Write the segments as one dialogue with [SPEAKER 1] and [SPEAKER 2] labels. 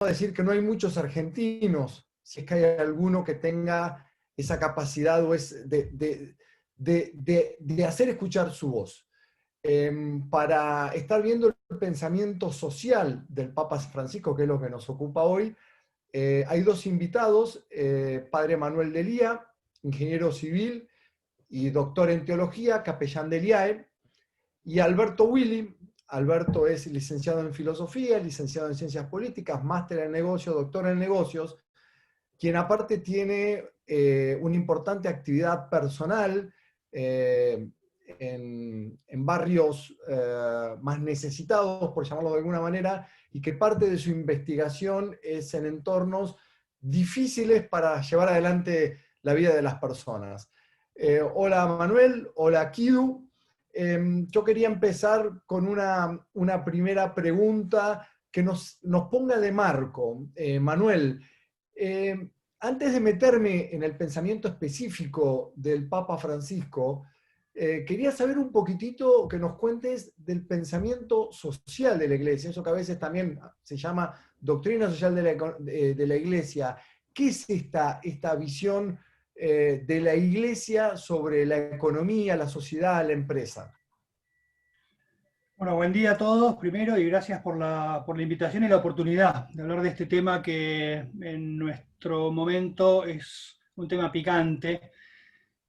[SPEAKER 1] decir que no hay muchos argentinos, si es que hay alguno que tenga esa capacidad o de hacer escuchar su voz. Para estar viendo el pensamiento social del Papa Francisco, que es lo que nos ocupa hoy, hay dos invitados, Padre Manuel Delía, ingeniero civil y doctor en teología, capellán del IAE, y Alberto Willi. Alberto es licenciado en filosofía, licenciado en ciencias políticas, máster en negocios, doctor en negocios, quien aparte tiene una importante actividad personal en barrios más necesitados, por llamarlo de alguna manera, y que parte de su investigación es en entornos difíciles para llevar adelante la vida de las personas. Hola Manuel, hola Kidu. Yo quería empezar con una primera pregunta que nos ponga de marco. Manuel, antes de meterme en el pensamiento específico del Papa Francisco, quería saber un poquitito que nos cuentes del pensamiento social de la Iglesia, eso que a veces también se llama doctrina social de la Iglesia. ¿Qué es esta visión de la Iglesia sobre la economía, la sociedad, la empresa?
[SPEAKER 2] Bueno, buen día a todos primero y gracias por la invitación y la oportunidad de hablar de este tema que en nuestro momento es un tema picante.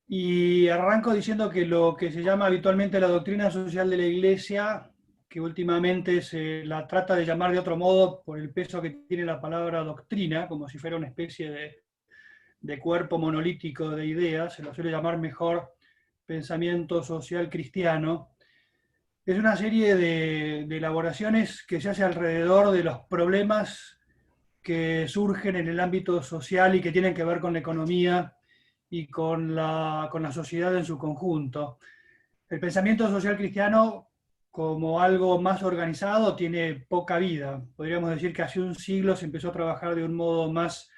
[SPEAKER 2] Y arranco diciendo que lo que se llama habitualmente la doctrina social de la Iglesia, que últimamente se la trata de llamar de otro modo por el peso que tiene la palabra doctrina, como si fuera una especie de cuerpo monolítico de ideas, se lo suele llamar mejor pensamiento social cristiano. Es una serie de elaboraciones que se hace alrededor de los problemas que surgen en el ámbito social y que tienen que ver con la economía y con la sociedad en su conjunto. El pensamiento social cristiano, como algo más organizado, tiene poca vida. Podríamos decir que hace un siglo se empezó a trabajar de un modo más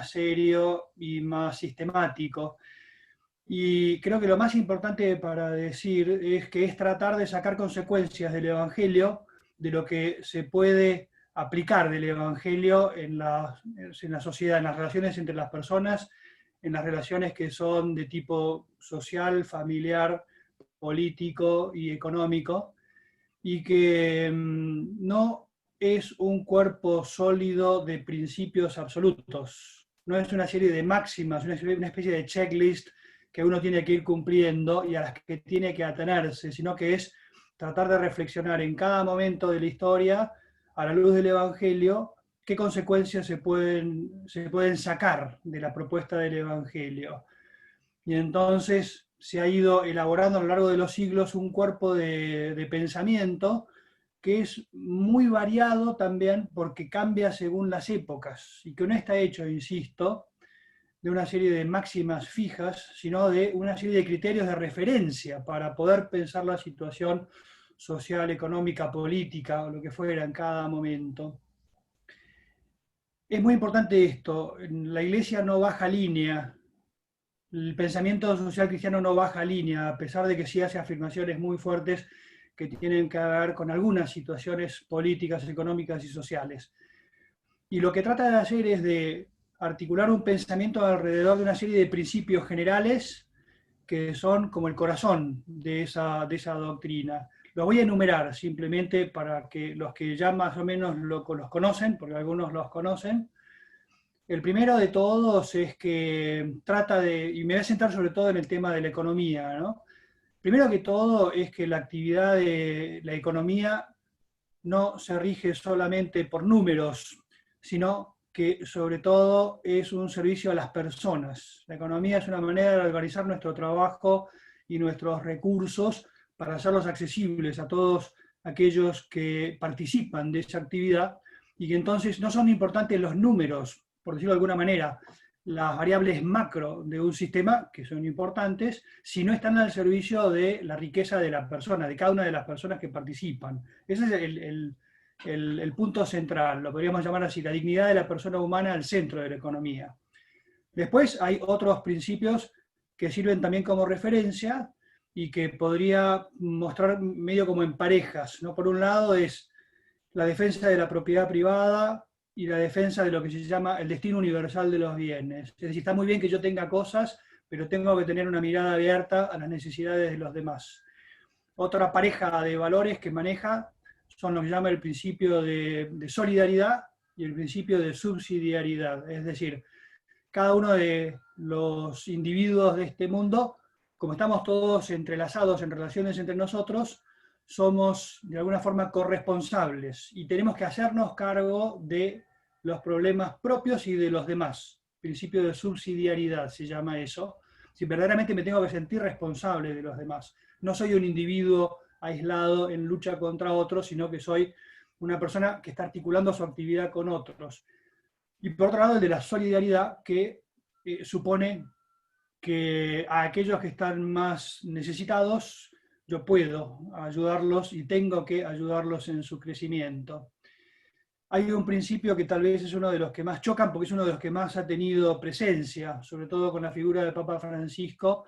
[SPEAKER 2] serio y más sistemático. Y creo que lo más importante para decir es que es tratar de sacar consecuencias del Evangelio, de lo que se puede aplicar del Evangelio en la sociedad, en las relaciones entre las personas, en las relaciones que son de tipo social, familiar, político y económico, y que no es un cuerpo sólido de principios absolutos, no es una serie de máximas, una especie de checklist que uno tiene que ir cumpliendo y a las que tiene que atenerse, sino que es tratar de reflexionar en cada momento de la historia, a la luz del Evangelio, qué consecuencias se pueden sacar de la propuesta del Evangelio. Y entonces se ha ido elaborando a lo largo de los siglos un cuerpo de pensamiento que es muy variado también porque cambia según las épocas y que no está hecho, insisto, de una serie de máximas fijas, sino de una serie de criterios de referencia para poder pensar la situación social, económica, política o lo que fuera en cada momento. Es muy importante esto, la Iglesia no baja línea, el pensamiento social cristiano no baja línea, a pesar de que sí hace afirmaciones muy fuertes que tienen que ver con algunas situaciones políticas, económicas y sociales. Y lo que trata de hacer es de articular un pensamiento alrededor de una serie de principios generales que son como el corazón de esa doctrina. Los voy a enumerar simplemente para que los que ya más o menos los conocen, porque algunos los conocen. El primero de todos es que trata de, y me voy a centrar sobre todo en el tema de la economía, ¿no? Primero que todo es que la actividad de la economía no se rige solamente por números, sino que sobre todo es un servicio a las personas. La economía es una manera de organizar nuestro trabajo y nuestros recursos para hacerlos accesibles a todos aquellos que participan de esa actividad y que entonces no son importantes los números, por decirlo de alguna manera, las variables macro de un sistema, que son importantes, si no están al servicio de la riqueza de la persona, de cada una de las personas que participan. Ese es el punto central, lo podríamos llamar así, la dignidad de la persona humana al centro de la economía. Después hay otros principios que sirven también como referencia y que podría mostrar medio como en parejas, ¿no? Por un lado es la defensa de la propiedad privada y la defensa de lo que se llama el destino universal de los bienes. Es decir, está muy bien que yo tenga cosas, pero tengo que tener una mirada abierta a las necesidades de los demás. Otra pareja de valores que maneja son lo que llama el principio de solidaridad y el principio de subsidiariedad. Es decir, cada uno de los individuos de este mundo, como estamos todos entrelazados en relaciones entre nosotros, somos de alguna forma corresponsables y tenemos que hacernos cargo de los problemas propios y de los demás. Principio de subsidiariedad se llama eso. Si verdaderamente me tengo que sentir responsable de los demás. No soy un individuo aislado en lucha contra otros, sino que soy una persona que está articulando su actividad con otros. Y por otro lado, el de la solidaridad, que supone que a aquellos que están más necesitados, yo puedo ayudarlos y tengo que ayudarlos en su crecimiento. Hay un principio que tal vez es uno de los que más chocan, porque es uno de los que más ha tenido presencia, sobre todo con la figura del Papa Francisco,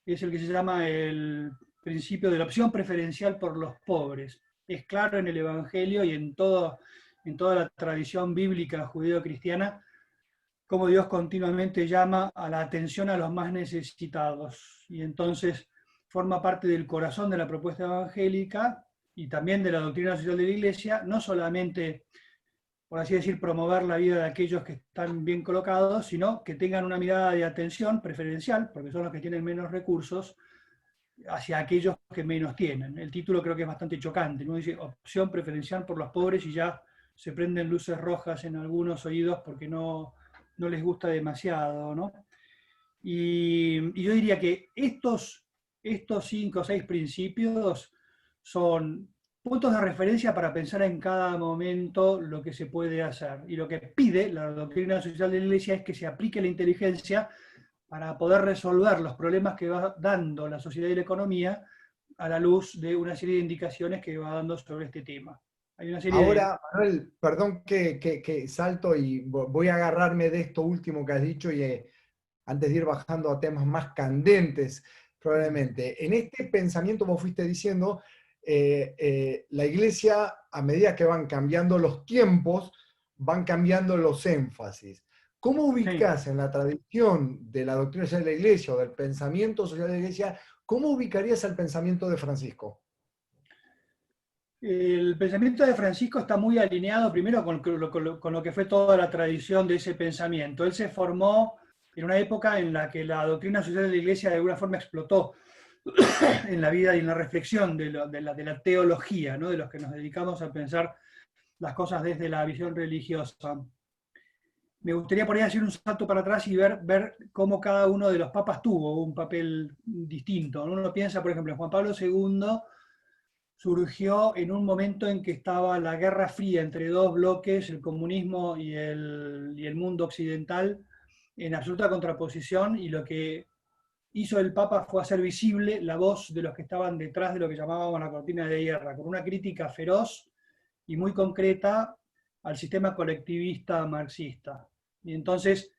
[SPEAKER 2] es el que se llama el principio de la opción preferencial por los pobres. Es claro en el Evangelio y en toda la tradición bíblica judeo-cristiana cómo Dios continuamente llama a la atención a los más necesitados. Y entonces forma parte del corazón de la propuesta evangélica y también de la doctrina social de la Iglesia, no solamente, por así decir, promover la vida de aquellos que están bien colocados, sino que tengan una mirada de atención preferencial, porque son los que tienen menos recursos, hacia aquellos que menos tienen. El título creo que es bastante chocante, ¿no? Dice opción preferencial por los pobres y ya se prenden luces rojas en algunos oídos porque no les gusta demasiado, ¿no? Y yo diría que estos 5 o 6 principios son puntos de referencia para pensar en cada momento lo que se puede hacer. Y lo que pide la doctrina social de la Iglesia es que se aplique la inteligencia para poder resolver los problemas que va dando la sociedad y la economía a la luz de una serie de indicaciones que va dando sobre este tema. Hay una serie
[SPEAKER 1] Ahora, Manuel, perdón que salto y voy a agarrarme de esto último que has dicho y antes de ir bajando a temas más candentes, probablemente. En este pensamiento vos fuiste diciendo, la Iglesia, a medida que van cambiando los tiempos, van cambiando los énfasis. ¿Cómo ubicás en la tradición de la doctrina social de la Iglesia o del pensamiento social de la Iglesia, cómo ubicarías el pensamiento de Francisco?
[SPEAKER 2] El pensamiento de Francisco está muy alineado primero con lo que fue toda la tradición de ese pensamiento. Él se formó en una época en la que la doctrina social de la Iglesia de alguna forma explotó en la vida y en la reflexión de la teología, ¿no? De los que nos dedicamos a pensar las cosas desde la visión religiosa. Me gustaría por ahí hacer un salto para atrás y ver cómo cada uno de los papas tuvo un papel distinto. Uno piensa, por ejemplo, en Juan Pablo II surgió en un momento en que estaba la Guerra Fría entre dos bloques, el comunismo y el mundo occidental, en absoluta contraposición, y lo que hizo el Papa fue hacer visible la voz de los que estaban detrás de lo que llamábamos la cortina de guerra, con una crítica feroz y muy concreta al sistema colectivista marxista. Y entonces,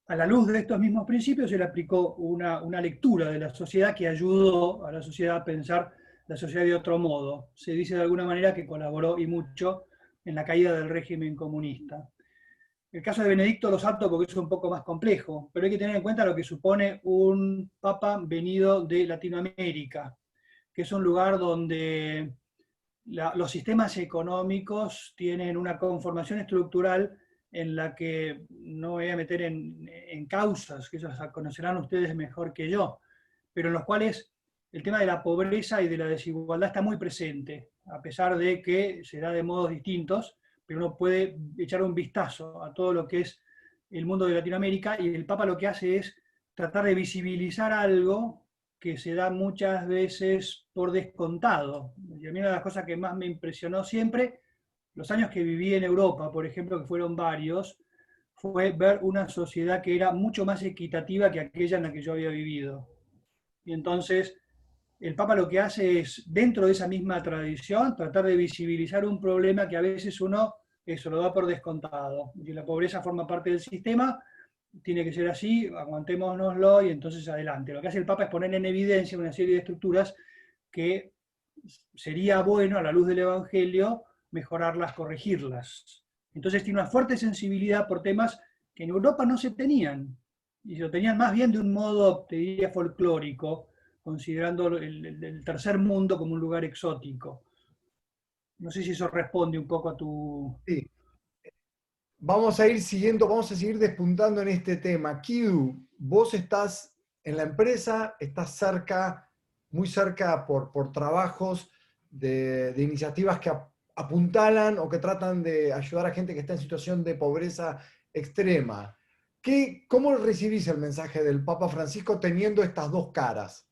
[SPEAKER 2] a la luz de estos mismos principios, él aplicó una lectura de la sociedad que ayudó a la sociedad a pensar la sociedad de otro modo. Se dice de alguna manera que colaboró y mucho en la caída del régimen comunista. El caso de Benedicto lo salto porque es un poco más complejo, pero hay que tener en cuenta lo que supone un papa venido de Latinoamérica, que es un lugar donde los sistemas económicos tienen una conformación estructural en la que no voy a meter en causas, que esas conocerán ustedes mejor que yo, pero en los cuales el tema de la pobreza y de la desigualdad está muy presente, a pesar de que se da de modos distintos, pero uno puede echar un vistazo a todo lo que es el mundo de Latinoamérica, y el Papa lo que hace es tratar de visibilizar algo que se da muchas veces por descontado. Y a mí una de las cosas que más me impresionó siempre, los años que viví en Europa, por ejemplo, que fueron varios, fue ver una sociedad que era mucho más equitativa que aquella en la que yo había vivido. Y entonces el Papa lo que hace es, dentro de esa misma tradición, tratar de visibilizar un problema que a veces uno eso lo da por descontado. Y la pobreza forma parte del sistema, tiene que ser así, aguantémonoslo y entonces adelante. Lo que hace el Papa es poner en evidencia una serie de estructuras que sería bueno, a la luz del Evangelio, mejorarlas, corregirlas. Entonces tiene una fuerte sensibilidad por temas que en Europa no se tenían, y se lo tenían más bien de un modo, te diría, folclórico, considerando el tercer mundo como un lugar exótico. No sé si eso responde un poco a tu...
[SPEAKER 1] Sí. Vamos a ir siguiendo, vamos a seguir despuntando en este tema. Kidu, vos estás en la empresa, estás cerca, muy cerca por trabajos de iniciativas que apuntalan o que tratan de ayudar a gente que está en situación de pobreza extrema. ¿Cómo recibís el mensaje del Papa Francisco teniendo estas dos caras?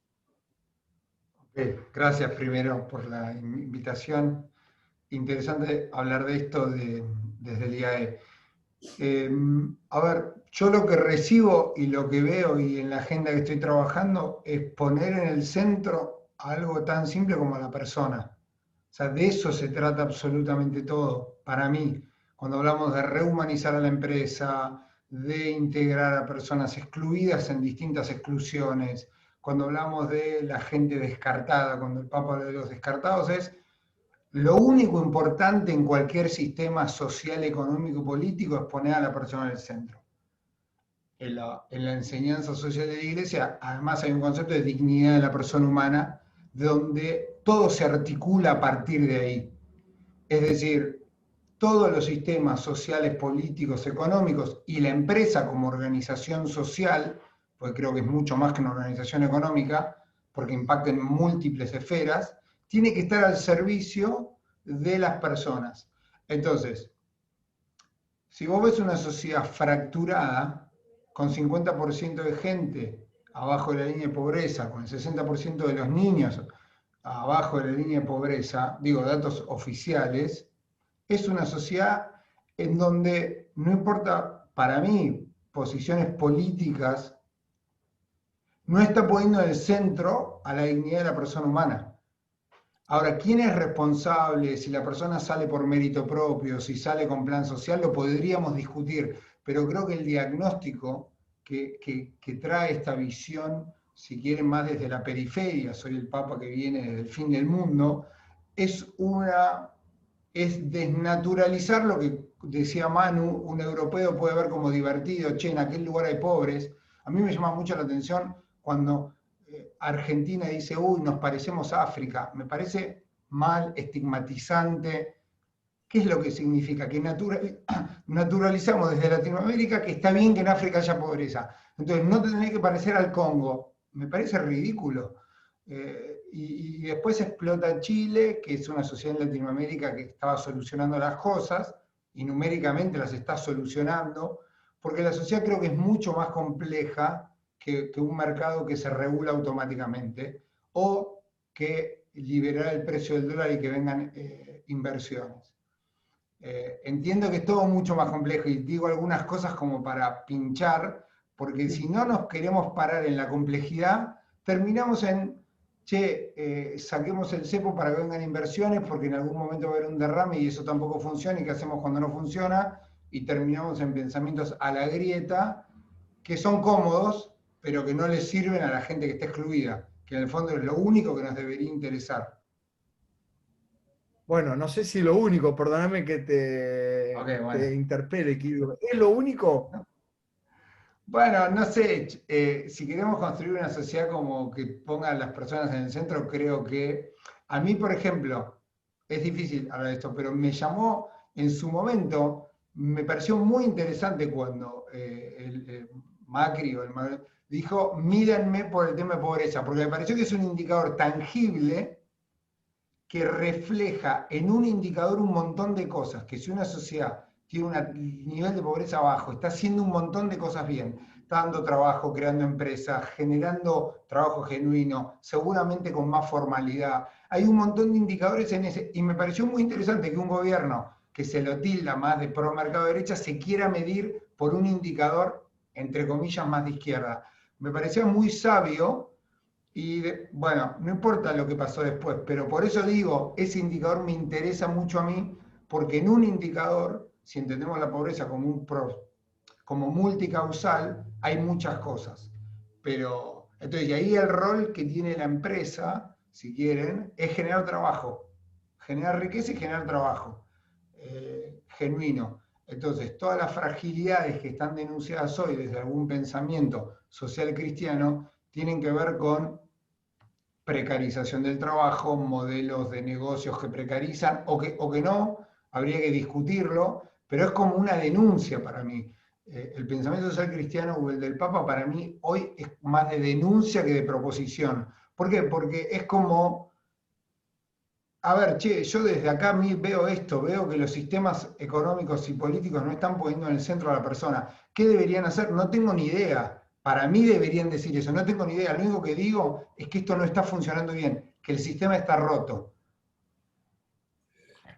[SPEAKER 3] Gracias primero por la invitación. Interesante hablar de esto desde el IAE. A ver, yo lo que recibo y lo que veo y en la agenda que estoy trabajando es poner en el centro algo tan simple como la persona. O sea, de eso se trata absolutamente todo. Para mí, cuando hablamos de rehumanizar a la empresa, de integrar a personas excluidas en distintas exclusiones, cuando hablamos de la gente descartada, cuando el Papa habla de los descartados, es lo único importante en cualquier sistema social, económico y político es poner a la persona en el centro. En la enseñanza social de la Iglesia, además hay un concepto de dignidad de la persona humana, donde todo se articula a partir de ahí. Es decir, todos los sistemas sociales, políticos, económicos y la empresa como organización social, porque creo que es mucho más que una organización económica, porque impacta en múltiples esferas, tiene que estar al servicio de las personas. Entonces, si vos ves una sociedad fracturada, con 50% de gente abajo de la línea de pobreza, con el 60% de los niños abajo de la línea de pobreza, digo datos oficiales, es una sociedad en donde no importa, para mí, posiciones políticas, no está poniendo en el centro a la dignidad de la persona humana. Ahora, ¿quién es responsable? Si la persona sale por mérito propio, si sale con plan social, lo podríamos discutir, pero creo que el diagnóstico que trae esta visión, si quieren más desde la periferia, soy el Papa que viene desde el fin del mundo, es desnaturalizar lo que decía Manu, un europeo puede ver como divertido, che, en aquel lugar hay pobres. A mí me llama mucho la atención cuando Argentina dice, uy, nos parecemos a África. Me parece mal, estigmatizante. ¿Qué es lo que significa? Que naturalizamos desde Latinoamérica que está bien que en África haya pobreza. Entonces, no te tenés que parecer al Congo. Me parece ridículo. Y después explota Chile, que es una sociedad en Latinoamérica que estaba solucionando las cosas, y numéricamente las está solucionando, porque la sociedad creo que es mucho más compleja que un mercado que se regula automáticamente, o que liberar el precio del dólar y que vengan inversiones. Entiendo que es todo mucho más complejo y digo algunas cosas como para pinchar, porque si no nos queremos parar en la complejidad, terminamos en, che, saquemos el cepo para que vengan inversiones porque en algún momento va a haber un derrame y eso tampoco funciona, y qué hacemos cuando no funciona, y terminamos en pensamientos a la grieta que son cómodos, pero que no les sirven a la gente que está excluida, que en el fondo es lo único que nos debería interesar.
[SPEAKER 1] Bueno, no sé si lo único, perdóname que
[SPEAKER 3] Ok,
[SPEAKER 1] te
[SPEAKER 3] bueno.
[SPEAKER 1] interpele, Kidu. ¿Es lo único?
[SPEAKER 3] Bueno, no sé, si queremos construir una sociedad como que ponga a las personas en el centro, creo que a mí, por ejemplo, es difícil hablar de esto, pero me llamó en su momento, me pareció muy interesante cuando Macri dijo, mídanme por el tema de pobreza, porque me pareció que es un indicador tangible que refleja en un indicador un montón de cosas, que si una sociedad tiene un nivel de pobreza bajo, está haciendo un montón de cosas bien, está dando trabajo, creando empresas, generando trabajo genuino, seguramente con más formalidad. Hay un montón de indicadores en ese, y me pareció muy interesante que un gobierno que se lo tilda más de pro mercado derecha se quiera medir por un indicador, entre comillas, más de izquierda. Me parecía muy sabio. Y bueno, no importa lo que pasó después, pero por eso digo, ese indicador me interesa mucho a mí, porque en un indicador, si entendemos la pobreza como, como multicausal, hay muchas cosas. Pero, entonces, y ahí el rol que tiene la empresa, si quieren, es generar trabajo, generar riqueza y generar trabajo genuino. Entonces, todas las fragilidades que están denunciadas hoy desde algún pensamiento social cristiano tienen que ver con precarización del trabajo, modelos de negocios que precarizan o que no, habría que discutirlo, pero es como una denuncia para mí. El pensamiento social cristiano o el del Papa para mí hoy es más de denuncia que de proposición. ¿Por qué? Porque es como, a ver, che, yo desde acá veo esto, veo que los sistemas económicos y políticos no están poniendo en el centro a la persona. ¿Qué deberían hacer? No tengo ni idea. Para mí deberían decir eso, no tengo ni idea. Lo único que digo es que esto no está funcionando bien, que el sistema está roto.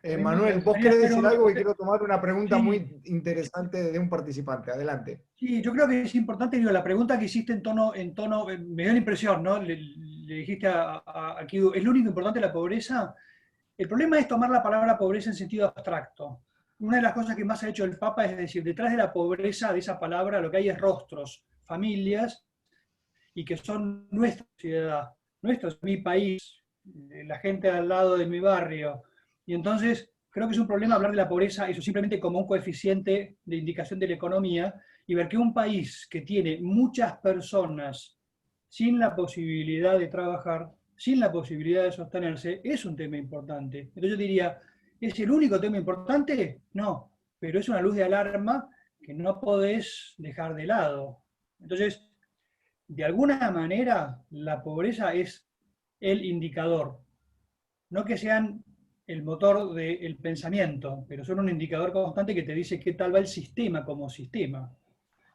[SPEAKER 2] Me
[SPEAKER 1] Manuel, vos
[SPEAKER 2] gustaría
[SPEAKER 1] querés
[SPEAKER 2] hacer
[SPEAKER 1] decir algo y quiero tomar una pregunta
[SPEAKER 2] sí,
[SPEAKER 1] muy interesante de un participante. Adelante.
[SPEAKER 2] sí, yo creo que es importante, digo, la pregunta que hiciste me dio la impresión, ¿no? Le dijiste a Kidu, ¿es lo único importante la pobreza? El problema es tomar la palabra pobreza en sentido abstracto. Una de las cosas que más ha hecho el Papa es decir, detrás de la pobreza, de esa palabra, lo que hay es rostros, familias, y que son nuestra sociedad, mi país, la gente al lado de mi barrio. Y entonces creo que es un problema hablar de la pobreza, eso simplemente como un coeficiente de indicación de la economía, y ver que un país que tiene muchas personas sin la posibilidad de trabajar, sin la posibilidad de sostenerse, es un tema importante. Entonces yo diría, ¿es el único tema importante? No, pero es una luz de alarma que no podés dejar de lado. Entonces, de alguna manera, la pobreza es el indicador. No que sean el motor del pensamiento, pero son un indicador constante que te dice qué tal va el sistema como sistema.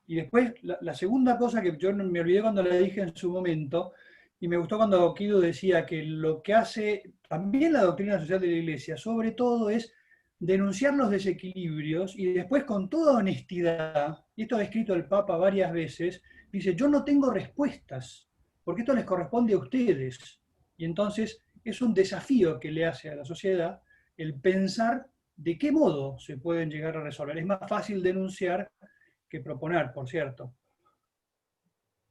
[SPEAKER 2] Y después, la segunda cosa que yo me olvidé cuando la dije en su momento, y me gustó cuando Kidu decía que lo que hace también la doctrina social de la Iglesia, sobre todo, es denunciar los desequilibrios y después con toda honestidad, y esto ha escrito el Papa varias veces, dice, yo no tengo respuestas, porque esto les corresponde a ustedes. Y entonces es un desafío que le hace a la sociedad el pensar de qué modo se pueden llegar a resolver. Es más fácil denunciar que proponer, por cierto.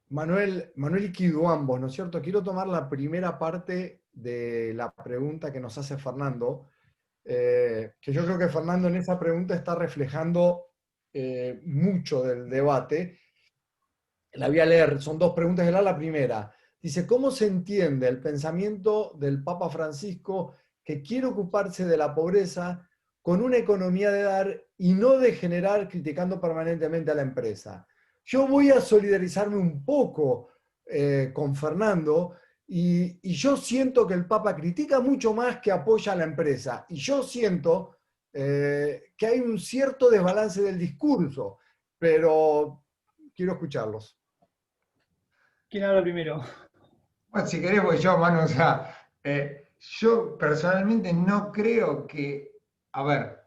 [SPEAKER 1] Manuel y Kidu, ambos, ¿no es cierto? Quiero tomar la primera parte de la pregunta que nos hace Fernando, que yo creo que Fernando en esa pregunta está reflejando mucho del debate. La voy a leer, son dos preguntas. La primera dice, ¿cómo se entiende el pensamiento del Papa Francisco que quiere ocuparse de la pobreza con una economía de dar y no de generar criticando permanentemente a la empresa? Yo voy a solidarizarme un poco con Fernando y yo siento que el Papa critica mucho más que apoya a la empresa. Y yo siento que hay un cierto desbalance del discurso, pero quiero escucharlos.
[SPEAKER 2] ¿Quién habla primero?
[SPEAKER 3] Bueno, si querés voy yo, Manu, o sea, yo personalmente no creo que, a ver,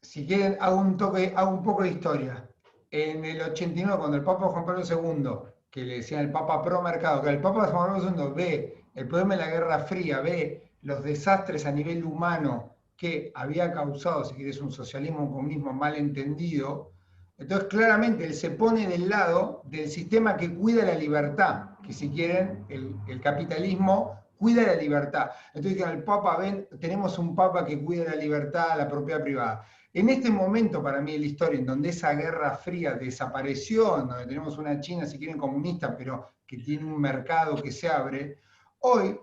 [SPEAKER 3] si quieren hago un poco de historia. En el 89, cuando el Papa Juan Pablo II, que le decían el Papa pro mercado, que el Papa Juan Pablo II ve el problema de la Guerra Fría, ve los desastres a nivel humano que había causado, si quieres, un socialismo, un comunismo mal entendido, entonces claramente él se pone del lado del sistema que cuida la libertad, que si quieren, el capitalismo cuida la libertad. Entonces el Papa, ven, tenemos un Papa que cuida la libertad, la propiedad privada. En este momento, para mí, de la historia, en donde esa Guerra Fría desapareció, en donde tenemos una China, si quieren, comunista, pero que tiene un mercado que se abre, hoy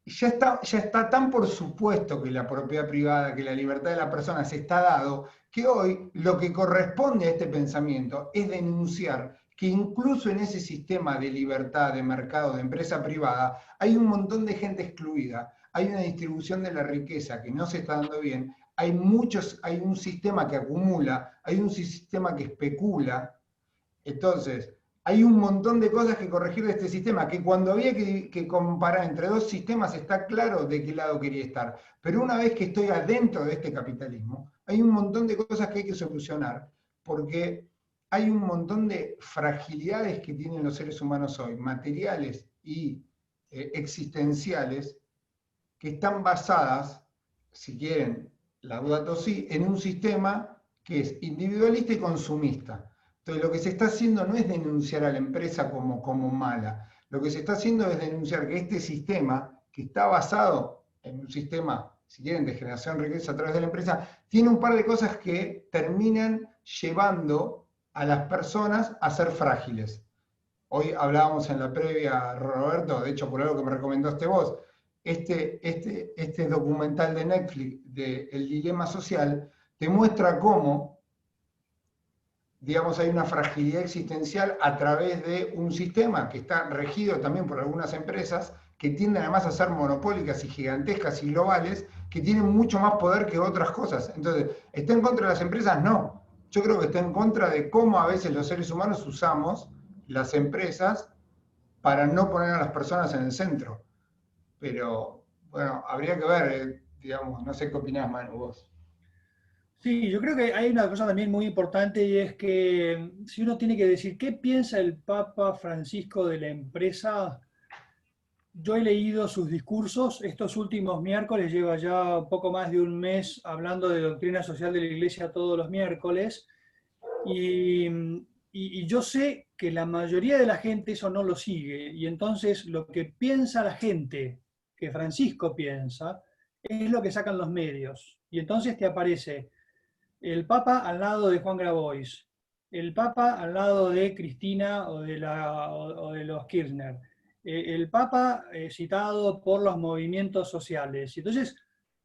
[SPEAKER 3] ya está tan por supuesto que la propiedad privada, que la libertad de la persona se está dado, que hoy lo que corresponde a este pensamiento es denunciar que incluso en ese sistema de libertad, de mercado, de empresa privada, hay un montón de gente excluida, hay una distribución de la riqueza que no se está dando bien, hay un sistema que acumula, hay un sistema que especula. Entonces, hay un montón de cosas que corregir de este sistema, que cuando había que comparar entre dos sistemas está claro de qué lado quería estar. Pero una vez que estoy adentro de este capitalismo, hay un montón de cosas que hay que solucionar, porque hay un montón de fragilidades que tienen los seres humanos hoy, materiales y existenciales, que están basadas, si quieren, Laudato Si, en un sistema que es individualista y consumista. Entonces, lo que se está haciendo no es denunciar a la empresa como mala, lo que se está haciendo es denunciar que este sistema, que está basado en un sistema si quieren, de generación de riqueza a través de la empresa, tiene un par de cosas que terminan llevando a las personas a ser frágiles. Hoy hablábamos en la previa, Roberto, de hecho por algo que me recomendaste vos, este documental de Netflix de El Dilema Social te muestra cómo, digamos, hay una fragilidad existencial a través de un sistema que está regido también por algunas empresas que tienden además a ser monopólicas y gigantescas y globales, que tienen mucho más poder que otras cosas. Entonces, ¿está en contra de las empresas? No. Yo creo que está en contra de cómo a veces los seres humanos usamos las empresas para no poner a las personas en el centro. Pero, bueno, habría que ver, digamos, no sé qué opinás, Manu, vos.
[SPEAKER 2] Sí, yo creo que hay una cosa también muy importante y es que si uno tiene que decir qué piensa el Papa Francisco de la empresa, yo he leído sus discursos, estos últimos miércoles, lleva ya un poco más de un mes hablando de doctrina social de la Iglesia todos los miércoles, y, y yo sé que la mayoría de la gente eso no lo sigue, y entonces lo que piensa la gente, que Francisco piensa, es lo que sacan los medios, y entonces te aparece el Papa al lado de Juan Grabois, el Papa al lado de Cristina o de los Kirchner, el Papa citado por los movimientos sociales. Entonces,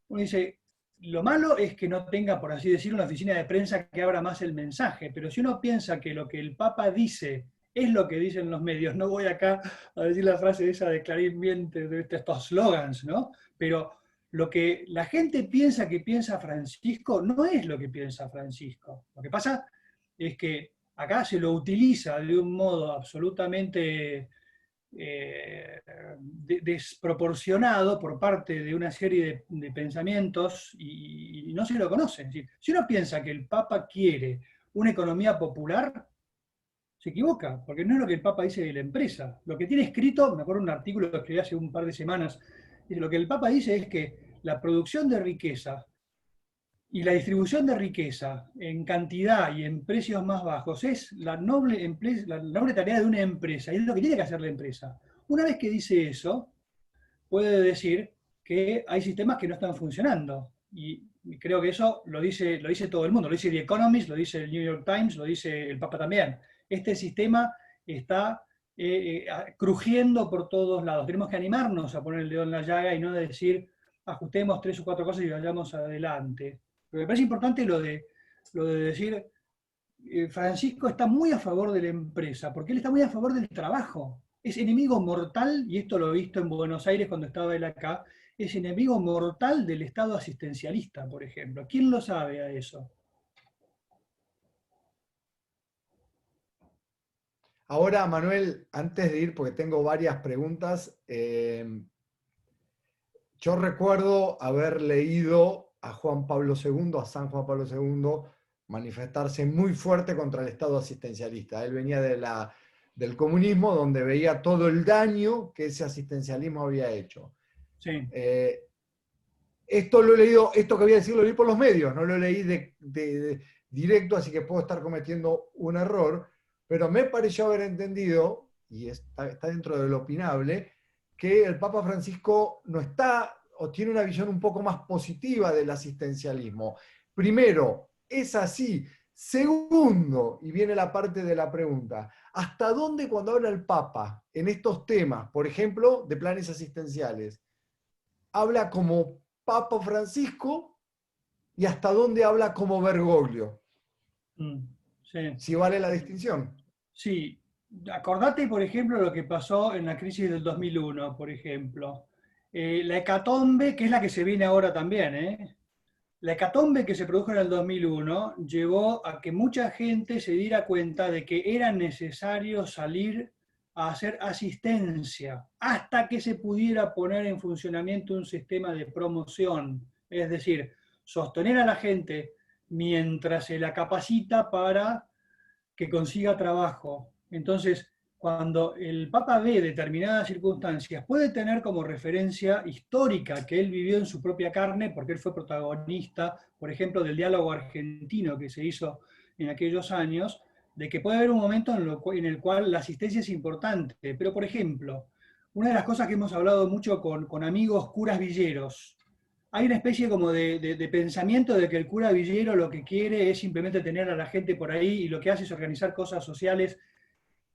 [SPEAKER 2] uno dice, lo malo es que no tenga, por así decirlo, una oficina de prensa que abra más el mensaje, pero si uno piensa que lo que el Papa dice es lo que dicen los medios, no voy acá a decir la frase esa de Clarín Miente, de estos slogans, ¿no? Pero lo que la gente piensa que piensa Francisco no es lo que piensa Francisco. Lo que pasa es que acá se lo utiliza de un modo absolutamente desproporcionado por parte de una serie de pensamientos y no se lo conoce. Es decir, si uno piensa que el Papa quiere una economía popular, se equivoca, porque no es lo que el Papa dice de la empresa. Lo que tiene escrito, me acuerdo de un artículo que escribí hace un par de semanas, lo que el Papa dice es que la producción de riqueza y la distribución de riqueza en cantidad y en precios más bajos es la noble tarea de una empresa, y es lo que tiene que hacer la empresa. Una vez que dice eso, puede decir que hay sistemas que no están funcionando. Y creo que eso lo dice todo el mundo, lo dice The Economist, lo dice el New York Times, lo dice el Papa también. Este sistema está crujiendo por todos lados. Tenemos que animarnos a poner el dedo en la llaga y no decir, ajustemos 3 o 4 cosas y vayamos adelante. Pero me parece importante lo de decir, Francisco está muy a favor de la empresa, porque él está muy a favor del trabajo. Es enemigo mortal, y esto lo he visto en Buenos Aires cuando estaba él acá, es enemigo mortal del Estado asistencialista, por ejemplo. ¿Quién lo sabe a eso?
[SPEAKER 1] Ahora, Manuel, antes de ir, porque tengo varias preguntas, yo recuerdo haber leído a Juan Pablo II, a San Juan Pablo II, manifestarse muy fuerte contra el Estado asistencialista. Él venía del comunismo, donde veía todo el daño que ese asistencialismo había hecho.
[SPEAKER 2] Sí.
[SPEAKER 1] Esto lo he leído, esto que voy a decir lo leí por los medios, no lo leí directo, así que puedo estar cometiendo un error, pero me pareció haber entendido, y está dentro de lo opinable, que el Papa Francisco no está o tiene una visión un poco más positiva del asistencialismo. Primero, es así. Segundo, y viene la parte de la pregunta, ¿hasta dónde cuando habla el Papa en estos temas, por ejemplo, de planes asistenciales, habla como Papa Francisco y hasta dónde habla como Bergoglio?
[SPEAKER 2] Sí.
[SPEAKER 1] Si vale la distinción.
[SPEAKER 2] Sí, acordate, por ejemplo, lo que pasó en la crisis del 2001, por ejemplo. La hecatombe, que es la que se viene ahora también, La hecatombe que se produjo en el 2001 llevó a que mucha gente se diera cuenta de que era necesario salir a hacer asistencia hasta que se pudiera poner en funcionamiento un sistema de promoción, es decir, sostener a la gente mientras se la capacita para que consiga trabajo. Entonces, cuando el Papa ve determinadas circunstancias, puede tener como referencia histórica que él vivió en su propia carne, porque él fue protagonista, por ejemplo, del diálogo argentino que se hizo en aquellos años, de que puede haber un momento en el cual la asistencia es importante. Pero, por ejemplo, una de las cosas que hemos hablado mucho con amigos curas villeros, hay una especie como de pensamiento de que el cura villero lo que quiere es simplemente tener a la gente por ahí y lo que hace es organizar cosas sociales.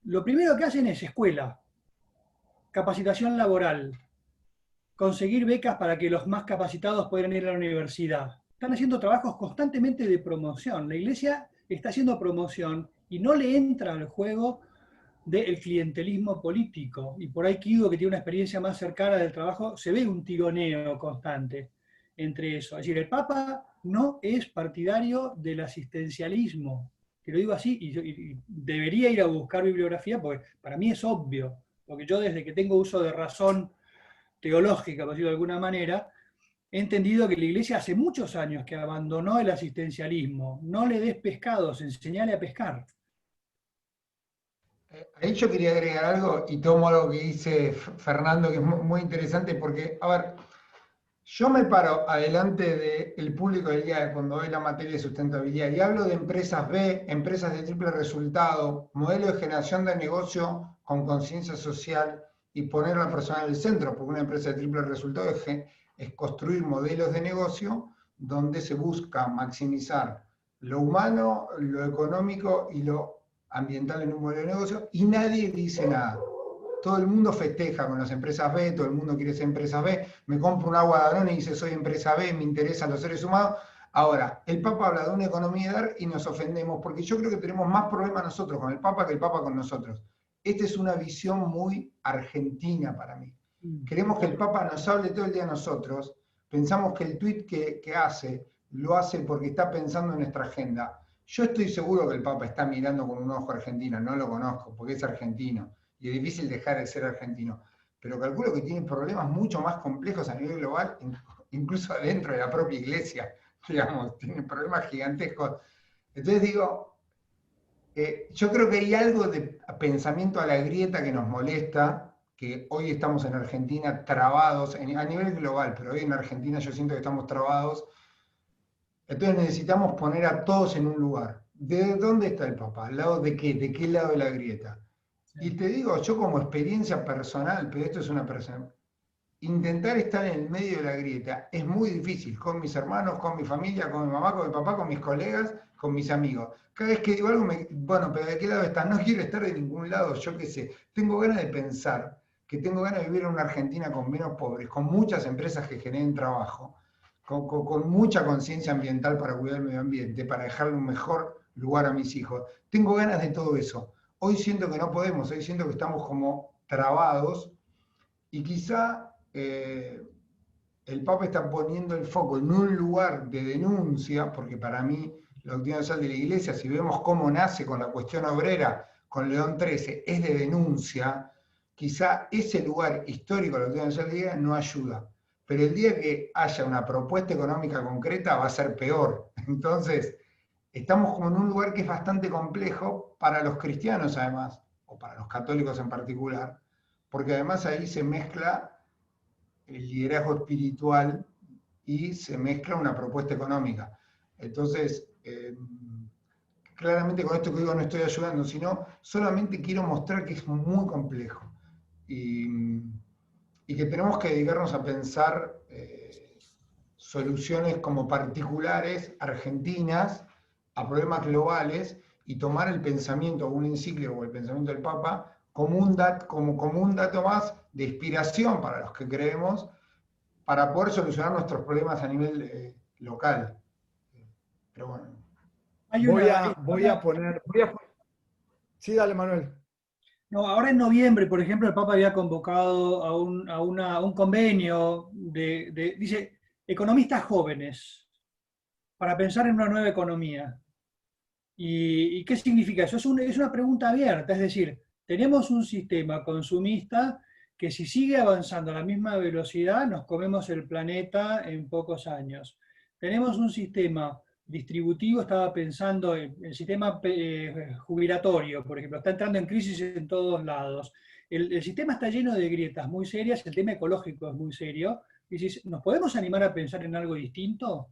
[SPEAKER 2] Lo primero que hacen es escuela, capacitación laboral, conseguir becas para que los más capacitados puedan ir a la universidad. Están haciendo trabajos constantemente de promoción. La iglesia está haciendo promoción y no le entra al juego del clientelismo político. Y por ahí Guido, que tiene una experiencia más cercana del trabajo, se ve un tironeo constante entre eso. Es decir, el Papa no es partidario del asistencialismo. Te lo digo así, y debería ir a buscar bibliografía, porque para mí es obvio. Porque yo desde que tengo uso de razón teológica, por decirlo de alguna manera, he entendido que la iglesia hace muchos años que abandonó el asistencialismo. No le des pescados, enseñale a pescar.
[SPEAKER 3] Ahí yo quería agregar algo y tomo algo que dice Fernando, que es muy interesante, porque, a ver, yo me paro adelante del público del día cuando doy la materia de sustentabilidad y hablo de empresas B, empresas de triple resultado, modelo de generación de negocio con conciencia social y poner a la persona en el centro, porque una empresa de triple resultado es construir modelos de negocio donde se busca maximizar lo humano, lo económico y lo ambiental en un modelo de negocio, y nadie dice nada. Todo el mundo festeja con las empresas B, todo el mundo quiere ser empresa B, me compro un agua de Danone y dice soy empresa B, me interesan los seres humanos. Ahora, el Papa habla de una economía de dar y nos ofendemos, porque yo creo que tenemos más problemas nosotros con el Papa que el Papa con nosotros. Esta es una visión muy argentina para mí. Queremos que el Papa nos hable todo el día a nosotros, pensamos que el tuit que hace, lo hace porque está pensando en nuestra agenda. Yo estoy seguro que el Papa está mirando con un ojo argentino, no lo conozco, porque es argentino, y es difícil dejar de ser argentino, pero calculo que tiene problemas mucho más complejos a nivel global, incluso dentro de la propia iglesia, digamos, tiene problemas gigantescos. Entonces digo, yo creo que hay algo de pensamiento a la grieta que nos molesta, que hoy estamos en Argentina trabados, a nivel global, pero hoy en Argentina yo siento que estamos trabados. Entonces necesitamos poner a todos en un lugar. ¿De dónde está el Papa? ¿Al lado de qué? ¿De qué lado de la grieta? Y te digo, yo como experiencia personal, pero esto es una persona, intentar estar en el medio de la grieta es muy difícil, con mis hermanos, con mi familia, con mi mamá, con mi papá, con mis colegas, con mis amigos. Cada vez que digo algo, bueno, pero ¿de qué lado estás? No quiero estar de ningún lado, yo qué sé. Tengo ganas de pensar que tengo ganas de vivir en una Argentina con menos pobres, con muchas empresas que generen trabajo, con mucha conciencia ambiental para cuidar el medio ambiente, para dejarle un mejor lugar a mis hijos. Tengo ganas de todo eso. Hoy siento que no podemos, hoy siento que estamos como trabados y quizá el Papa está poniendo el foco en un lugar de denuncia, porque para mí la doctrina social de la Iglesia, si vemos cómo nace con la cuestión obrera, con León XIII, es de denuncia, quizá ese lugar histórico de la doctrina social de la Iglesia no ayuda. Pero el día que haya una propuesta económica concreta va a ser peor. Entonces, estamos como en un lugar que es bastante complejo para los cristianos además, o para los católicos en particular, porque además ahí se mezcla el liderazgo espiritual y se mezcla una propuesta económica. Entonces, claramente con esto que digo no estoy ayudando, sino solamente quiero mostrar que es muy complejo y que tenemos que dedicarnos a pensar soluciones como particulares, argentinas, a problemas globales y tomar el pensamiento, un encíclico o el pensamiento del Papa, como un dato más de inspiración para los que creemos, para poder solucionar nuestros problemas a nivel local. Pero bueno.
[SPEAKER 1] Voy a poner. Sí, dale, Manuel.
[SPEAKER 2] No, ahora en noviembre, por ejemplo, el Papa había convocado a un convenio dice, economistas jóvenes, para pensar en una nueva economía. ¿Y qué significa eso? Es una pregunta abierta, es decir, tenemos un sistema consumista que si sigue avanzando a la misma velocidad, nos comemos el planeta en pocos años. Tenemos un sistema distributivo, estaba pensando en el sistema jubilatorio, por ejemplo, está entrando en crisis en todos lados. El sistema está lleno de grietas muy serias, el tema ecológico es muy serio. Y si ¿nos podemos animar a pensar en algo distinto?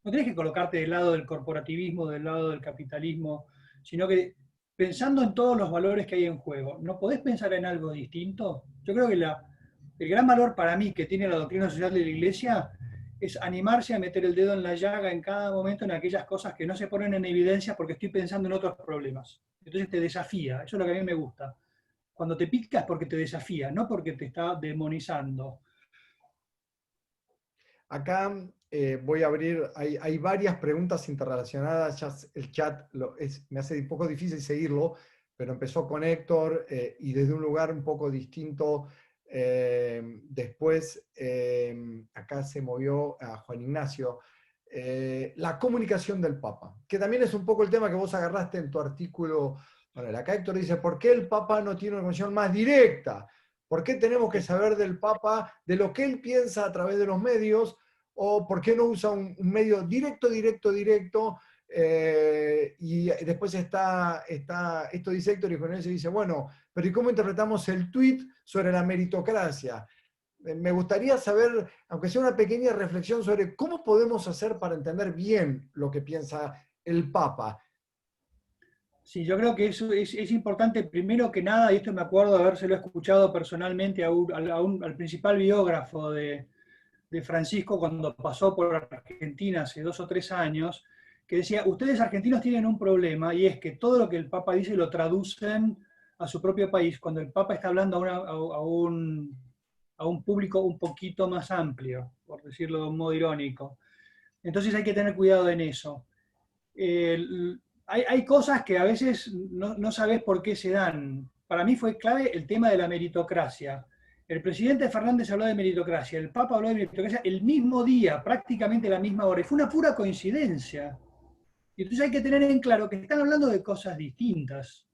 [SPEAKER 2] No tenés que colocarte del lado del corporativismo, del lado del capitalismo, sino que pensando en todos los valores que hay en juego, ¿no podés pensar en algo distinto? Yo creo que el gran valor para mí que tiene la doctrina social de la Iglesia es animarse a meter el dedo en la llaga en cada momento en aquellas cosas que no se ponen en evidencia porque estoy pensando en otros problemas. Entonces te desafía, eso es lo que a mí me gusta. Cuando te pica es porque te desafía, no porque te está demonizando.
[SPEAKER 1] Acá voy a abrir, hay varias preguntas interrelacionadas, ya el chat me hace un poco difícil seguirlo, pero empezó con Héctor y desde un lugar un poco distinto. Después, acá se movió a Juan Ignacio. La comunicación del Papa, que también es un poco el tema que vos agarraste en tu artículo. Bueno, acá Héctor dice, ¿por qué el Papa no tiene una comunicación más directa? ¿Por qué tenemos que saber del Papa, de lo que él piensa a través de los medios? ¿O por qué no usa un medio directo? Y después está esto dice Héctor, y con eso dice, bueno, pero ¿y cómo interpretamos el tuit sobre la meritocracia? Me gustaría saber, aunque sea una pequeña reflexión sobre cómo podemos hacer para entender bien lo que piensa el Papa.
[SPEAKER 2] Sí, yo creo que eso es importante, primero que nada, y esto me acuerdo de habérselo escuchado personalmente al principal biógrafo de Francisco cuando pasó por Argentina hace 2 o 3 años, que decía, ustedes argentinos tienen un problema y es que todo lo que el Papa dice lo traducen a su propio país cuando el Papa está hablando a un público un poquito más amplio, por decirlo de un modo irónico. Entonces hay que tener cuidado en eso. Hay cosas que a veces no sabes por qué se dan. Para mí fue clave el tema de la meritocracia. El presidente Fernández habló de meritocracia, el Papa habló de meritocracia el mismo día, prácticamente a la misma hora, y fue una pura coincidencia. Y entonces hay que tener en claro que están hablando de cosas distintas.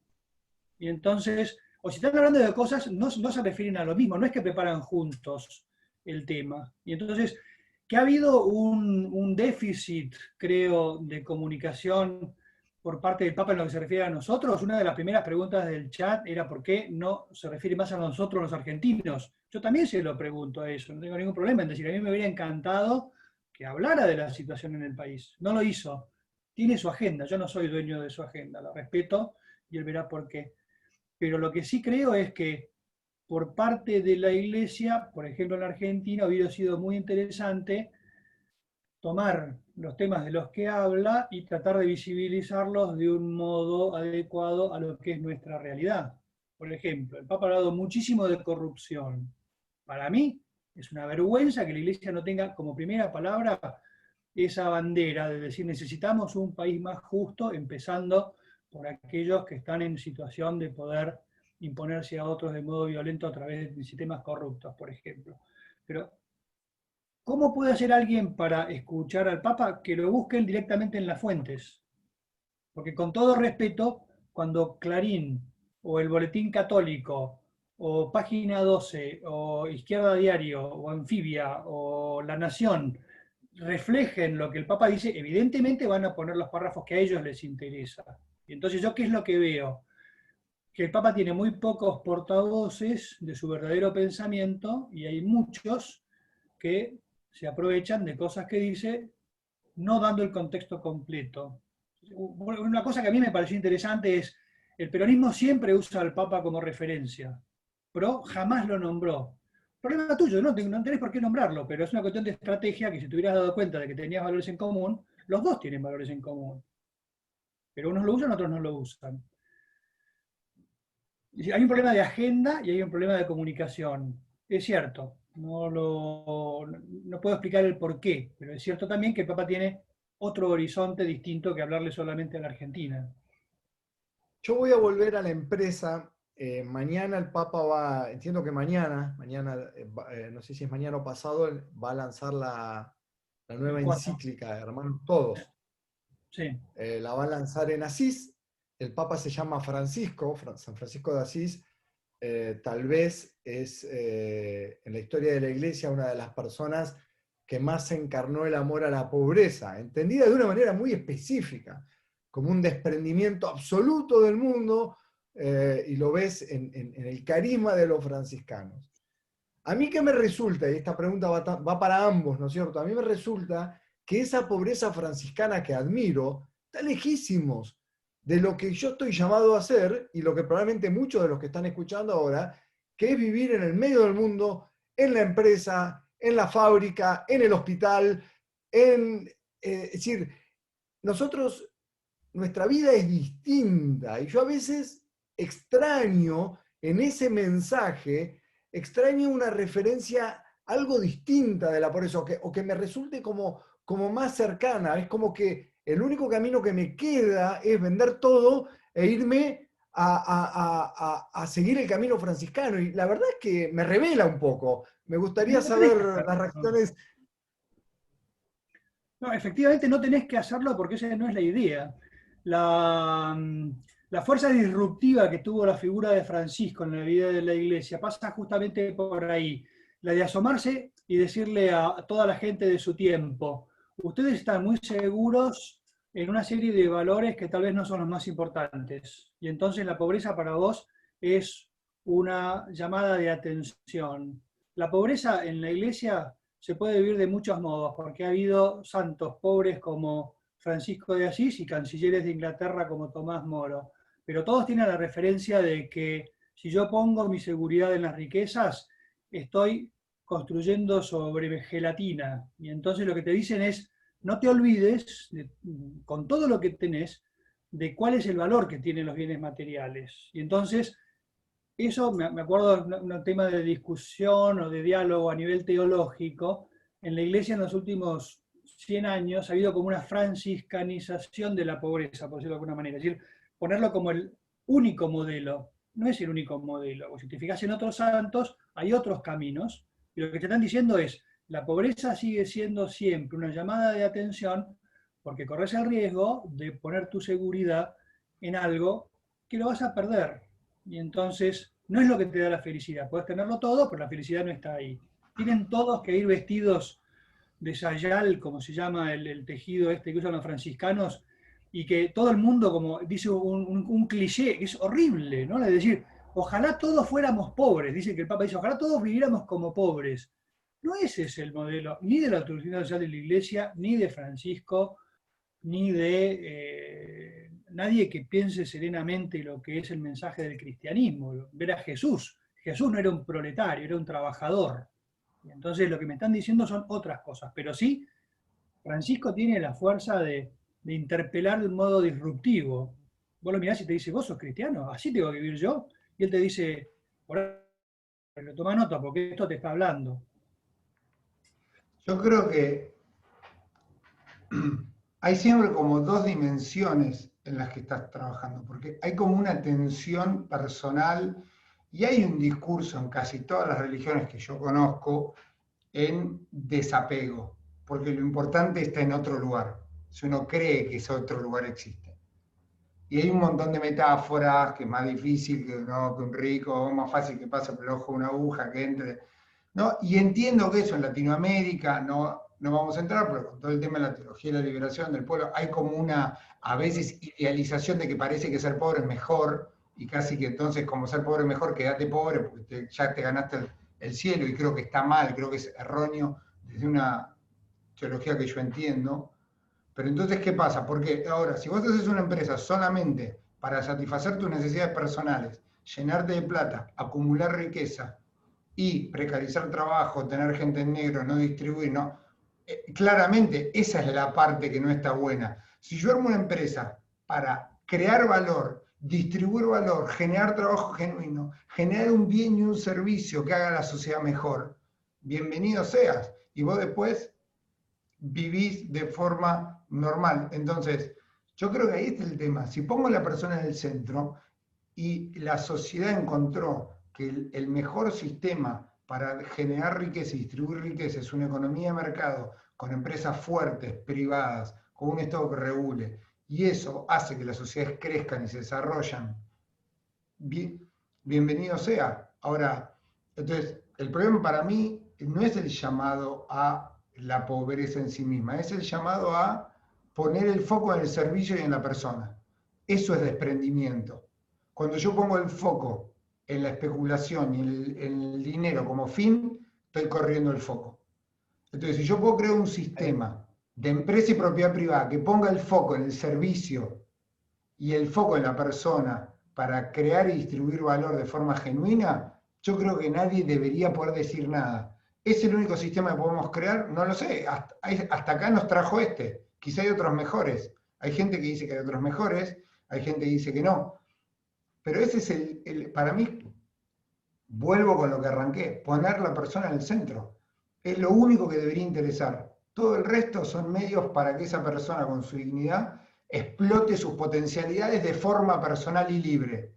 [SPEAKER 2] Y entonces, o si están hablando de cosas, no se refieren a lo mismo, no es que preparan juntos el tema. Y entonces, que ha habido un déficit, creo, de comunicación por parte del Papa en lo que se refiere a nosotros. Una de las primeras preguntas del chat era por qué no se refiere más a nosotros los argentinos. Yo también se lo pregunto a eso, no tengo ningún problema en decir, a mí me hubiera encantado que hablara de la situación en el país. No lo hizo. Tiene su agenda, yo no soy dueño de su agenda, la respeto y él verá por qué. Pero lo que sí creo es que por parte de la Iglesia, por ejemplo en la Argentina, hubiera sido muy interesante tomar los temas de los que habla y tratar de visibilizarlos de un modo adecuado a lo que es nuestra realidad. Por ejemplo, el Papa ha hablado muchísimo de corrupción. Para mí es una vergüenza que la Iglesia no tenga como primera palabra esa bandera de decir necesitamos un país más justo, empezando por aquellos que están en situación de poder imponerse a otros de modo violento a través de sistemas corruptos, por ejemplo. Pero ¿cómo puede hacer alguien para escuchar al Papa que lo busquen directamente en las fuentes? Porque con todo respeto, cuando Clarín o el Boletín Católico o Página 12 o Izquierda Diario o Anfibia o La Nación reflejen lo que el Papa dice, evidentemente van a poner los párrafos que a ellos les interesa. Y entonces yo, ¿qué es lo que veo? Que el Papa tiene muy pocos portavoces de su verdadero pensamiento y hay muchos que se aprovechan de cosas que dice, no dando el contexto completo. Una cosa que a mí me pareció interesante es, el peronismo siempre usa al Papa como referencia, pero jamás lo nombró. Problema tuyo, no tenés por qué nombrarlo, pero es una cuestión de estrategia que si te hubieras dado cuenta de que tenías valores en común, los dos tienen valores en común. Pero unos lo usan, otros no lo usan. Hay un problema de agenda y hay un problema de comunicación. Es cierto, no puedo explicar el por qué, pero es cierto también que el Papa tiene otro horizonte distinto que hablarle solamente a la Argentina.
[SPEAKER 1] Yo voy a volver a la empresa. Mañana el Papa va, entiendo que mañana no sé si es mañana o pasado, va a lanzar la nueva encíclica, Hermanos Todos.
[SPEAKER 2] Sí.
[SPEAKER 1] La va a lanzar en Asís. El Papa se llama Francisco, San Francisco de Asís. Tal vez es en la historia de la Iglesia una de las personas que más encarnó el amor a la pobreza, entendida de una manera muy específica, como un desprendimiento absoluto del mundo, y lo ves en el carisma de los franciscanos. A mí que me resulta, y esta pregunta va para ambos, ¿no es cierto? A mí me resulta que esa pobreza franciscana que admiro está lejísimos de lo que yo estoy llamado a hacer y lo que probablemente muchos de los que están escuchando ahora, que es vivir en el medio del mundo, en la empresa, en la fábrica, en el hospital, es decir, nuestra vida es distinta, y yo a veces extraño en ese mensaje, extraño una referencia algo distinta de la pobreza, o que me resulte como más cercana. Es como que el único camino que me queda es vender todo e irme a seguir el camino franciscano. Y la verdad es que me revela un poco. Me gustaría saber las reacciones.
[SPEAKER 2] No, efectivamente no tenés que hacerlo porque esa no es la idea. La fuerza disruptiva que tuvo la figura de Francisco en la vida de la iglesia pasa justamente por ahí, la de asomarse y decirle a toda la gente de su tiempo: ustedes están muy seguros en una serie de valores que tal vez no son los más importantes, y entonces la pobreza para vos es una llamada de atención. La pobreza en la iglesia se puede vivir de muchos modos, porque ha habido santos pobres como Francisco de Asís y cancilleres de Inglaterra como Tomás Moro. Pero todos tienen la referencia de que si yo pongo mi seguridad en las riquezas, estoy construyendo sobre gelatina. Y entonces lo que te dicen es: no te olvides, con todo lo que tenés, de cuál es el valor que tienen los bienes materiales. Y entonces, eso me acuerdo de un tema de discusión o de diálogo a nivel teológico. En la iglesia en los últimos 100 años ha habido como una franciscanización de la pobreza, por decirlo de alguna manera. Es decir, ponerlo como el único modelo. No es el único modelo. O si te fijas en otros santos, hay otros caminos. Y lo que te están diciendo es: la pobreza sigue siendo siempre una llamada de atención, porque corres el riesgo de poner tu seguridad en algo que lo vas a perder. Y entonces no es lo que te da la felicidad. Puedes tenerlo todo, pero la felicidad no está ahí. Tienen todos que ir vestidos de sayal, como se llama el tejido este que usan los franciscanos, y que todo el mundo, como dice un cliché, que es horrible, ¿no? Es decir, ojalá todos fuéramos pobres. Dice que el Papa dice: ojalá todos viviéramos como pobres. No ese es el modelo, ni de la autoridad social de la Iglesia, ni de Francisco, ni de nadie que piense serenamente lo que es el mensaje del cristianismo. Ver a Jesús. Jesús no era un proletario, era un trabajador. Y entonces lo que me están diciendo son otras cosas. Pero sí, Francisco tiene la fuerza de interpelar de un modo disruptivo. Vos lo mirás y te dice: vos sos cristiano, así tengo que vivir yo. Y él te dice: pero toma nota porque esto te está hablando.
[SPEAKER 3] Yo creo que hay siempre como dos dimensiones en las que estás trabajando, porque hay como una tensión personal y hay un discurso en casi todas las religiones que yo conozco en desapego, porque lo importante está en otro lugar, si uno cree que ese otro lugar existe. Y hay un montón de metáforas, que es más difícil que un rico, más fácil que pase por el ojo una aguja, que entre, ¿no? Y entiendo que eso en Latinoamérica no vamos a entrar, pero con todo el tema de la teología y la liberación del pueblo, hay como una, a veces, idealización de que parece que ser pobre es mejor, y casi que entonces, como ser pobre es mejor, quédate pobre, porque ya te ganaste el cielo, y creo que está mal, creo que es erróneo desde una teología que yo entiendo. Pero entonces, ¿qué pasa? Porque ahora, si vos haces una empresa solamente para satisfacer tus necesidades personales, llenarte de plata, acumular riqueza y precarizar trabajo, tener gente en negro, no distribuir, no, claramente esa es la parte que no está buena. Si yo armo una empresa para crear valor, distribuir valor, generar trabajo genuino, generar un bien y un servicio que haga a la sociedad mejor, bienvenido seas. Y vos después vivís de forma normal. Entonces, yo creo que ahí está el tema. Si pongo a la persona en el centro y la sociedad encontró que el mejor sistema para generar riqueza y distribuir riqueza es una economía de mercado con empresas fuertes, privadas, con un Estado que regule, y eso hace que las sociedades crezcan y se desarrollan, bienvenido sea. Ahora, entonces, el problema para mí no es el llamado a la pobreza en sí misma, es el llamado a poner el foco en el servicio y en la persona. Eso es desprendimiento. Cuando yo pongo el foco en la especulación y en el dinero como fin, estoy corriendo el foco. Entonces, si yo puedo crear un sistema de empresa y propiedad privada que ponga el foco en el servicio y el foco en la persona para crear y distribuir valor de forma genuina, yo creo que nadie debería poder decir nada. ¿Es el único sistema que podemos crear? No lo sé. Hasta acá nos trajo este. Quizá hay otros mejores. Hay gente que dice que hay otros mejores, hay gente que dice que no. Pero ese es para mí, vuelvo con lo que arranqué, poner la persona en el centro. Es lo único que debería interesar. Todo el resto son medios para que esa persona con su dignidad explote sus potencialidades de forma personal y libre.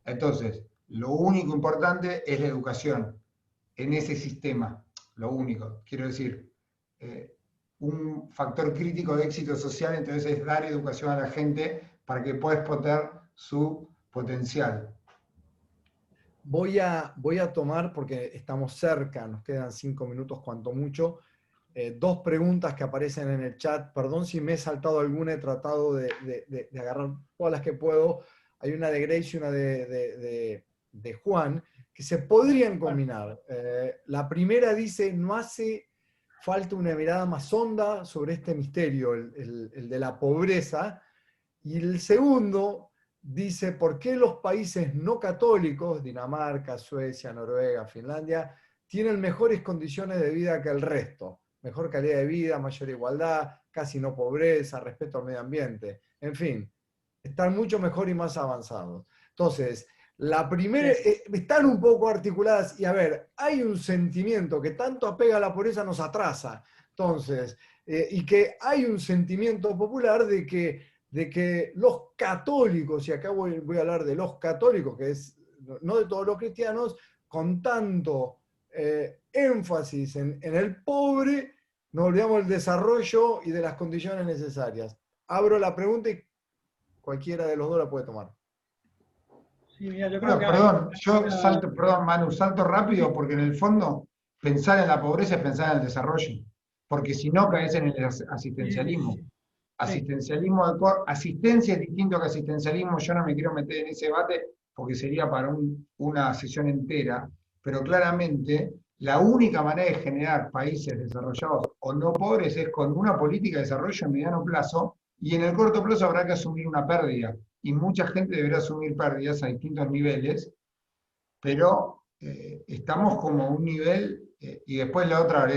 [SPEAKER 3] Entonces, lo único importante es la educación en ese sistema. Lo único, quiero decir, un factor crítico de éxito social entonces es dar educación a la gente para que pueda explotar su potencial.
[SPEAKER 1] Voy a tomar, porque estamos cerca, nos quedan 5 minutos cuanto mucho, 2 preguntas que aparecen en el chat. Perdón si me he saltado alguna, he tratado de agarrar todas las que puedo. Hay una de Grace y una de Juan, que se podrían combinar. La primera dice, no hace falta una mirada más honda sobre este misterio, el de la pobreza. Y el segundo dice, ¿por qué los países no católicos, Dinamarca, Suecia, Noruega, Finlandia, tienen mejores condiciones de vida que el resto? Mejor calidad de vida, mayor igualdad, casi no pobreza, respeto al medio ambiente. En fin, están mucho mejor y más avanzados. Entonces, la primera, están un poco articuladas y a ver, hay un sentimiento que tanto apega a la pobreza nos atrasa. Entonces, y que hay un sentimiento popular de que los católicos, y acá voy a hablar de los católicos, que es no de todos los cristianos, con tanto énfasis en el pobre, nos olvidamos del desarrollo y de las condiciones necesarias. Abro la pregunta y cualquiera de los dos la puede tomar.
[SPEAKER 2] Sí, mira, yo creo que
[SPEAKER 3] perdón, perdón, Manu, salto rápido porque en el fondo pensar en la pobreza es pensar en el desarrollo, porque si no caes en el asistencialismo. Asistencialismo, asistencia es distinto que asistencialismo, yo no me quiero meter en ese debate porque sería para una sesión entera, pero claramente la única manera de generar países desarrollados o no pobres es con una política de desarrollo en mediano plazo, y en el corto plazo habrá que asumir una pérdida, y mucha gente deberá asumir pérdidas a distintos niveles, pero estamos como a un nivel, y después la otra,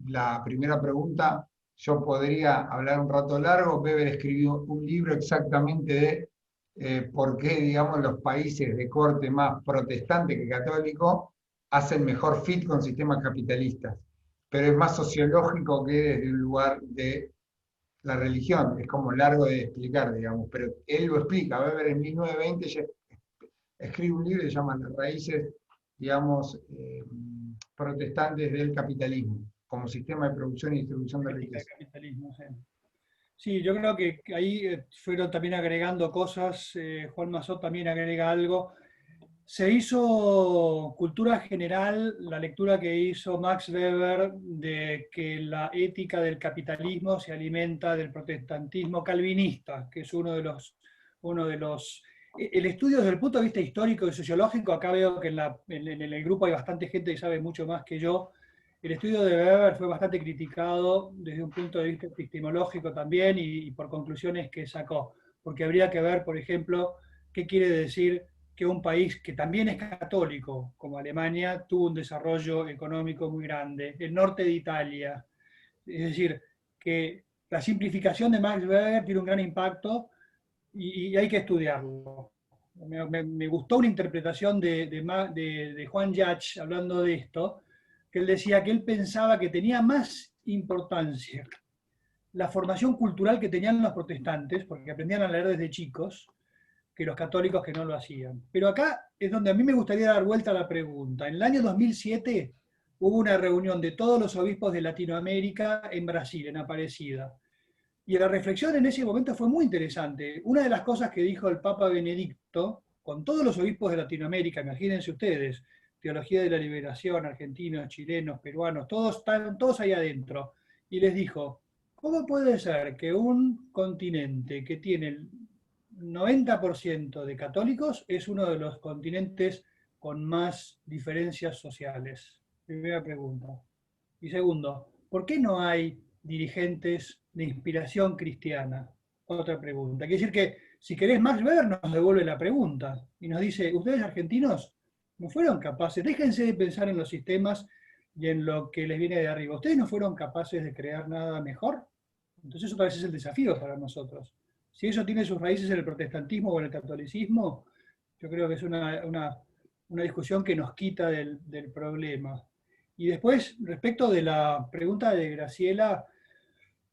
[SPEAKER 3] la primera pregunta, yo podría hablar un rato largo. Weber escribió un libro exactamente de por qué, digamos, los países de corte más protestante que católico hacen mejor fit con sistemas capitalistas. Pero es más sociológico que desde un lugar de la religión. Es como largo de explicar, digamos, pero él lo explica. Weber en 1920 ya escribe un libro que se llama Las raíces, digamos, protestantes del capitalismo, como sistema de producción y distribución de riqueza.
[SPEAKER 2] Sí, yo creo que ahí fueron también agregando cosas. Juan Mazot también agrega algo. Se hizo cultura general, la lectura que hizo Max Weber de que la ética del capitalismo se alimenta del protestantismo calvinista, que es uno de los el estudio desde el punto de vista histórico y sociológico. Acá veo que en el grupo hay bastante gente que sabe mucho más que yo. El estudio de Weber fue bastante criticado desde un punto de vista epistemológico también y por conclusiones que sacó, porque habría que ver, por ejemplo, qué quiere decir que un país que también es católico, como Alemania, tuvo un desarrollo económico muy grande, el norte de Italia. Es decir, que la simplificación de Max Weber tiene un gran impacto y hay que estudiarlo. Me gustó una interpretación de Juan Yach hablando de esto, que él decía que él pensaba que tenía más importancia la formación cultural que tenían los protestantes, porque aprendían a leer desde chicos, que los católicos que no lo hacían. Pero acá es donde a mí me gustaría dar vuelta a la pregunta. En el año 2007 hubo una reunión de todos los obispos de Latinoamérica en Brasil, en Aparecida. Y la reflexión en ese momento fue muy interesante. Una de las cosas que dijo el Papa Benedicto, con todos los obispos de Latinoamérica, imagínense ustedes, Teología de la Liberación, argentinos, chilenos, peruanos, están todos ahí adentro, y les dijo, ¿cómo puede ser que un continente que tiene el 90% de católicos es uno de los continentes con más diferencias sociales? Primera pregunta. Y segundo, ¿por qué no hay dirigentes de inspiración cristiana? Otra pregunta. Quiere decir que si querés Max Weber nos devuelve la pregunta y nos dice, ustedes argentinos no fueron capaces, déjense de pensar en los sistemas y en lo que les viene de arriba. ¿Ustedes no fueron capaces de crear nada mejor? Entonces otra vez es el desafío para nosotros. Si eso tiene sus raíces en el protestantismo o en el catolicismo, yo creo que es una discusión que nos quita del problema. Y después, respecto de la pregunta de Graciela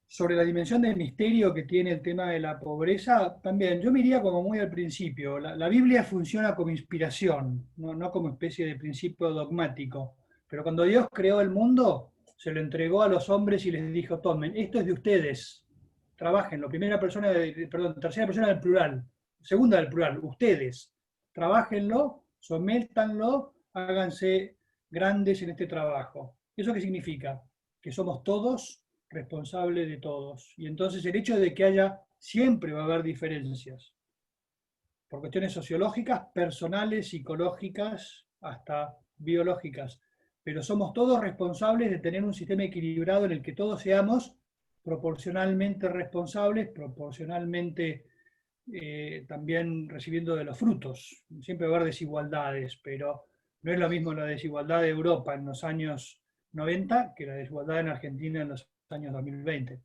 [SPEAKER 2] sobre la dimensión del misterio que tiene el tema de la pobreza, también yo me iría como muy al principio. La Biblia funciona como inspiración, no como especie de principio dogmático. Pero cuando Dios creó el mundo, se lo entregó a los hombres y les dijo, tomen, esto es de ustedes, trabajenlo. Tercera persona del plural, segunda del plural, ustedes, trabajenlo, sométanlo, háganse grandes en este trabajo. ¿Eso qué significa? Que somos todos responsables de todos. Y entonces el hecho de que siempre va a haber diferencias, por cuestiones sociológicas, personales, psicológicas, hasta biológicas, pero somos todos responsables de tener un sistema equilibrado en el que todos seamos proporcionalmente responsables, proporcionalmente también recibiendo de los frutos. Siempre va a haber desigualdades, pero no es lo mismo la desigualdad de Europa en los años 90 que la desigualdad en Argentina en los años 2020.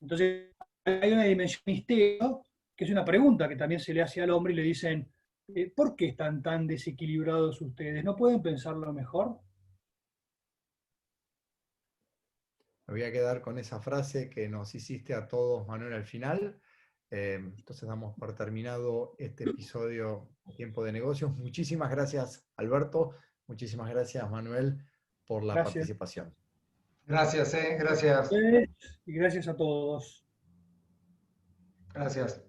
[SPEAKER 2] Entonces, hay una dimensión misterio, que es una pregunta que también se le hace al hombre y le dicen, ¿por qué están tan desequilibrados ustedes? ¿No pueden pensarlo mejor?
[SPEAKER 1] Me voy a quedar con esa frase que nos hiciste a todos, Manuel, al final. Entonces damos por terminado este episodio Tiempo de Negocios. Muchísimas gracias, Alberto. Muchísimas gracias, Manuel, por la
[SPEAKER 2] Gracias.
[SPEAKER 1] participación.
[SPEAKER 3] Gracias, gracias.
[SPEAKER 2] Y gracias a todos.
[SPEAKER 3] Gracias.